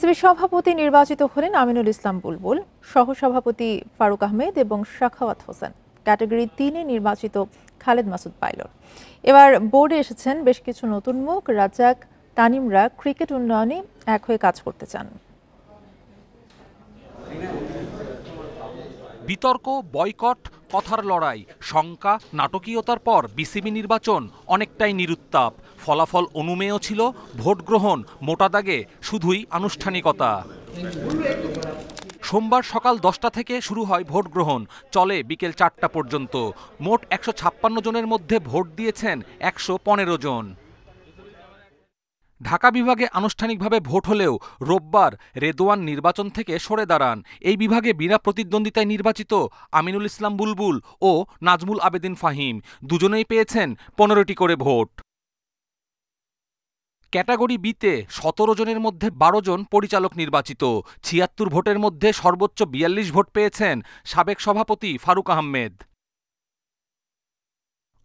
BCB সভাপতি নির্বাচিত হলেন আমিনুল ইসলাম বুলবুল, সহসভাপতি ফারুক আহমেদ এবং সাখাওয়াত হোসেন। ক্যাটাগরি 3-এ নির্বাচিত খালেদ মাসুদ পাইলট। এবার বোর্ডে এসেছেন বেশ কিছু নতুন মুখ। রাজ্জাক, তানিমরা ক্রিকেট উন্নয়নে এক হয়ে কাজ করতে চান। বিতর্ক, বয়কট, কথার লড়াই, শঙ্কা, নাটকীয়তার পর বিসিবি নির্বাচন অনেকটাই নিরুত্তাপ। ফলাফল অনুমেয় ছিল, ভোট গ্রহণ মোটা দাগে শুধুই আনুষ্ঠানিকতা। সোমবার সকাল 10টা থেকে শুরু হয় ভোট গ্রহণ, চলে বিকেল 4টা পর্যন্ত। মোট 156 জনের মধ্যে ভোট দিয়েছেন 115 জন। ঢাকা বিভাগে আনুষ্ঠানিকভাবে ভোট হলেও রোববার রেদওয়ান নির্বাচন থেকে সরে দাঁড়ান। এই বিভাগে বিনা প্রতিদ্বন্দ্বিতায় নির্বাচিত আমিনুল ইসলাম বুলবুল ও নাজমুল আবেদিন ফাহিম দুজনেই পেয়েছেন 15টি করে ভোট। ক্যাটাগরি বিতে 17 জনের মধ্যে 12 জন পরিচালক নির্বাচিত। 76 ভোটের মধ্যে সর্বোচ্চ 42 ভোট পেয়েছেন সাবেক সভাপতি ফারুক আহমেদ।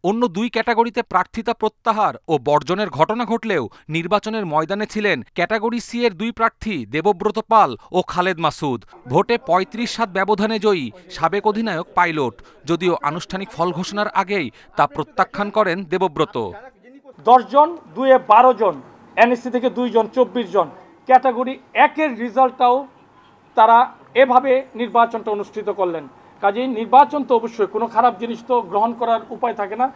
অন্য দুই ক্যাটাগরিতে প্রার্থিতা প্রত্যাহার ও বর্জনের ঘটনা ঘটলেও নির্বাচনের ময়দানে ছিলেন ক্যাটাগরি সি এর দুই প্রার্থী দেবব্রত পাল ও খালেদ মাসুদ। ভোটে 35-7 ব্যবধানে জয়ী সাবেক অধিনায়ক পাইলট, যদিও আনুষ্ঠানিক ফল ঘোষণার আগেই তা প্রত্যাখ্যান করেন দেবব্রত। 10 জন, 2-এ 12 জন, এনএসসি থেকে 2 জন, 24 জন। ক্যাটাগরি 1-এর রেজাল্টটাও তারা এভাবে নির্বাচনটা অনুষ্ঠিত করলেন। কাজেই নির্বাচন তো অবশ্যই কোনো খারাপ জিনিস তো গ্রহণ করার উপায় থাকে না।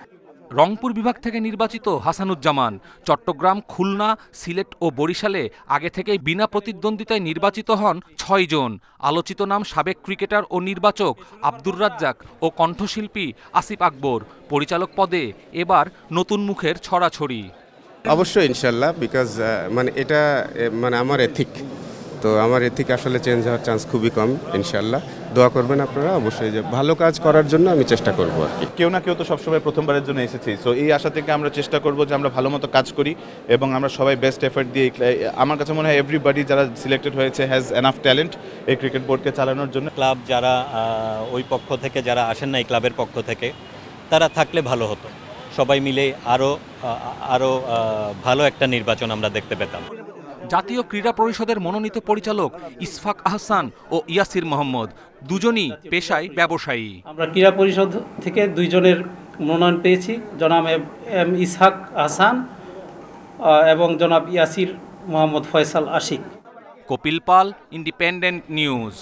রংপুর বিভাগ থেকে নির্বাচিত হাসানুজ্জামান। চট্টগ্রাম, খুলনা, সিলেট ও বরিশালে আগে থেকেই বিনা প্রতিদ্বন্দ্বিতায় নির্বাচিত হন 6 জন। আলোচিত নাম সাবেক ক্রিকেটার ও নির্বাচক আব্দুর রাজ্জাক ও কণ্ঠশিল্পী আসিফ আকবর। পরিচালক পদে এবার নতুন মুখের ছড়াছড়ি। অবশ্যই ইনশাল্লাহ, বিকজ এটা আমার এথিক, তো আমার এথিক আসলে চেঞ্জ হওয়ার চান্স খুবই কম। ইনশাল্লাহ দোয়া করবেন আপনারা, অবশ্যই যে ভালো কাজ করার জন্য আমি চেষ্টা করব আর কি। কেউ না কেউ তো সবসময় প্রথমবারের জন্য এসেছি, সো এই আশা থেকে আমরা চেষ্টা করব যে আমরা ভালো মতো কাজ করি এবং আমরা সবাই বেস্ট এফর্ট দিয়ে। আমার কাছে মনে হয় এভরিবডি যারা সিলেক্টেড হয়েছে হ্যাজ এনাফ ট্যালেন্ট এই ক্রিকেট বোর্ডকে চালানোর জন্য। ক্লাব যারা ওই পক্ষ থেকে যারা আসেন না, এই ক্লাবের পক্ষ থেকে তারা থাকলে ভালো হতো। সবাই মিলে আরও ভালো একটা নির্বাচন আমরা দেখতে পেতাম। জাতীয় ক্রীড়া পরিষদের মনোনীত পরিচালক ইসফাক আহসান ও ইয়াসির মোহাম্মদ দুজনই পেশায় ব্যবসায়ী। আমরা ক্রীড়া পরিষদ থেকে 2 জনের মনোনয়ন পেয়েছি, জনাব এম ইসহাক আহসান এবং জনাব ইয়াসির মোহাম্মদ ফয়সাল আশিক। কপিল পাল, ইন্ডিপেন্ডেন্ট নিউজ।